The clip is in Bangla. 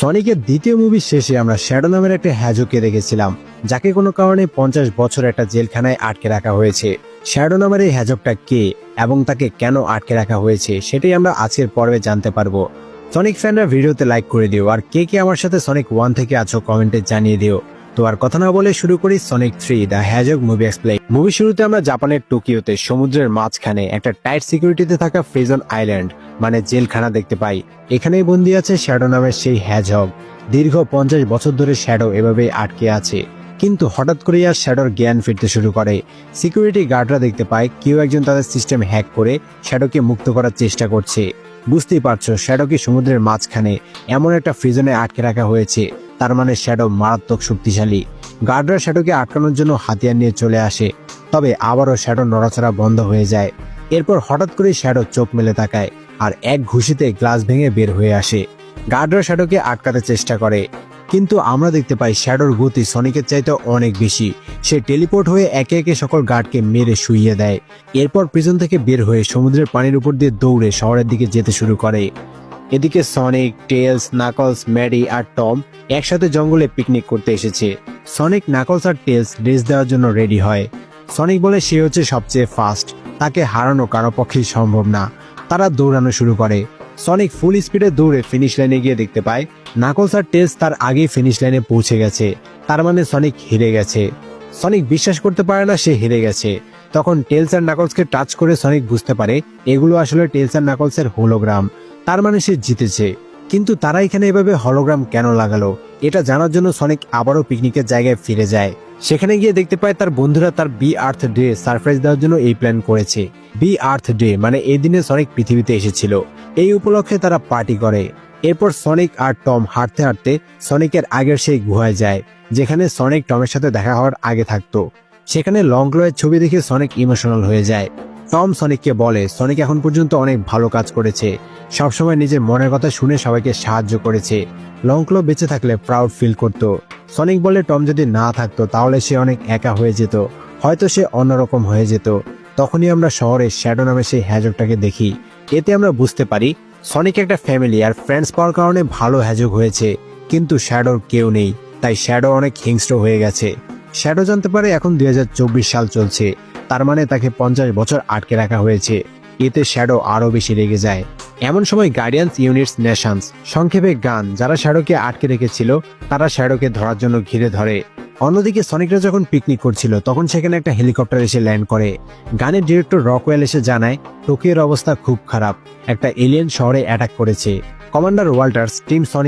সনিকের দ্বিতীয় মুভি শেষে আমরা শ্যাডো নামের একটা হ্যাজোকে দেখেছিলাম, যাকে কোনো কারণে 50 বছর একটা জেলখানায় আটকে রাখা হয়েছে। শ্যাডো নামের এই হ্যাজকটা কে এবং তাকে কেন আটকে রাখা হয়েছে সেটাই আমরা আজকের পর্বে জানতে পারবো। সনিক ফ্যানরা ভিডিওতে লাইক করে দিও, আর কে কে আমার সাথে সনিক 1 থেকে আছো কমেন্টে জানিয়ে দিও। তো আর কথা না বলে শুরু করি Sonic 3 the hedgehog movie explain. Movie শুরুতে আমরা জাপানের টোকিওতে সমুদ্রের মাঝখানে একটা টাইট সিকিউরিটিতে থাকা ফ্রিজন আইল্যান্ড মানে জেলখানা দেখতে পাই। এখানেই বন্দী আছে শ্যাডো নামের সেই হ্যাজক। দীর্ঘ 50 বছর ধরে শ্যাডো এভাবে আটকে আছে, কিন্তু হঠাৎ করেই আর শ্যাডোর জ্ঞান ফিরতে শুরু করে। সিকিউরিটি গার্ডরা দেখতে পায় কেউ একজন তাদের সিস্টেম হ্যাক করে শ্যাডোকে মুক্ত করার চেষ্টা করছে। বুঝতেই পারছো শ্যাডোকে সমুদ্রের মাঝখানে এমন একটা ফ্রিজনে আটকে রাখা হয়েছে, তার মানে শ্যাডো মারাত্মক শক্তিশালী। গার্ডরা শ্যাডোকে আটকানোর জন্য হাতিয়ার নিয়ে চলে আসে, তবে আবারও শ্যাডো নড়াচড়া বন্ধ হয়ে যায়। এরপর হঠাৎ করে শ্যাডো চোখ মেলে তাকায় আর এক ঘুষিতে গ্লাস ভেঙে বের হয়ে আসে। গার্ডরা শ্যাডোকে আটকাতে চেষ্টা করে, কিন্তু আমরা দেখতে পাই শ্যাডোর গতি সনিকের চাইতে অনেক বেশি। সে টেলিপোর্ট হয়ে একে একে সকল গার্ডকে মেরে শুইয়ে দেয়। এরপর প্রিজন থেকে বের হয়ে সমুদ্রের পানির উপর দিয়ে দৌড়ে শহরের দিকে যেতে শুরু করে। এদিকে সনিক, টেলস, নাকলস, ম্যাডি আর টম একসাথে জঙ্গলে পিকনিক করতে এসেছে। সনিক, নাকলস আর টেলস রেস দেওয়ার জন্য রেডি হয়। সনিক বলে সে হচ্ছে সবচেয়ে ফাস্ট, তাকে হারানো কারো পক্ষেই সম্ভব না। তারা দৌড়ানো শুরু করে। সনিক ফুল স্পিডে দৌড়ে ফিনিশ লাইনে গিয়ে দেখতে পায় নাকলস আর টেলস তার আগেই ফিনিশ লাইনে পৌঁছে গেছে। তার মানে সনিক হেরে গেছে। সনিক বিশ্বাস করতে পারে না সে হেরে গেছে। তখন টেলস আর নাকলসকে টাচ করে সনিক বুঝতে পারে এগুলো আসলে টেলস আর নাকলসের হোলোগ্রাম। তার মানে সে জিতেছে। কিন্তু তারা এখানে এভাবে হলোগ্রাম কেন লাগালো, এটা জানার জন্য সনিক আবারও পিকনিকের জায়গায় ফিরে যায়। সেখানে গিয়ে দেখতে পায় তার বন্ধুরা তার বি আর্থ ডে সারপ্রাইজ দেওয়ার জন্য এই প্ল্যান করেছে। বি আর্থ ডে মানে এই দিনে সনিক পৃথিবীতে এসেছিল। এই উপলক্ষে তারা পার্টি করে। এরপর সনিক আর টম হাঁটতে হাঁটতে সনিকের আগের সেই গুহায় যায়, যেখানে সনিক টমের সাথে দেখা হওয়ার আগে থাকতো। সেখানে লং ক্লয়ের ছবি দেখে সনিক ইমোশনাল হয়ে যায়। টম সনিককে বলে সনিক এখন পর্যন্ত অনেক ভালো কাজ করেছে, সবসময় নিজের মনের কথা শুনে সবাইকে সাহায্য করেছে। লং ক্ল বেঁচে থাকলে প্রাউড ফিল করত। সনিক বলে টম যদি না থাকতো তাহলে সে অনেক একা হয়ে যেত, হয়তো সে অন্যরকম হয়ে যেত। তখনই আমরা শহরে শ্যাডো নামে সেই হ্যাজকটাকে দেখি। এতে আমরা বুঝতে পারি সনিক একটা ফ্যামিলি আর ফ্রেন্ডস পাওয়ার কারণে ভালো হ্যাজক হয়েছে, কিন্তু শ্যাডোর কেউ নেই, তাই শ্যাডো অনেক হিংস্র হয়ে গেছে। শ্যাডো জানতে পারে এখন 2024 সাল চলছে, তার মানে তাকে 50 বছর আটকে রাখা হয়েছে। এতে শ্যাডো আরো বেশি রেগে যায়। এমন সময় গার্ডিয়ান্স ইউনিটস নেশনস, সংক্ষেপে গান, যারা শ্যাডোকে আটকে রেখেছিল তারা শ্যাডোকে ধরার জন্য ঘিরে ধরে। অন্যদিকে সনিকরা যখন পিকনিক করছিল তখন সেখানে একটা হেলিকপ্টার এসে ল্যান্ড করে। গানের ডিরেক্টর রকওয়েল এসে জানায় টোকিওর অবস্থা খুব খারাপ, একটা এলিয়েন শহরে অ্যাটাক করেছে। Commander Walters team Sonic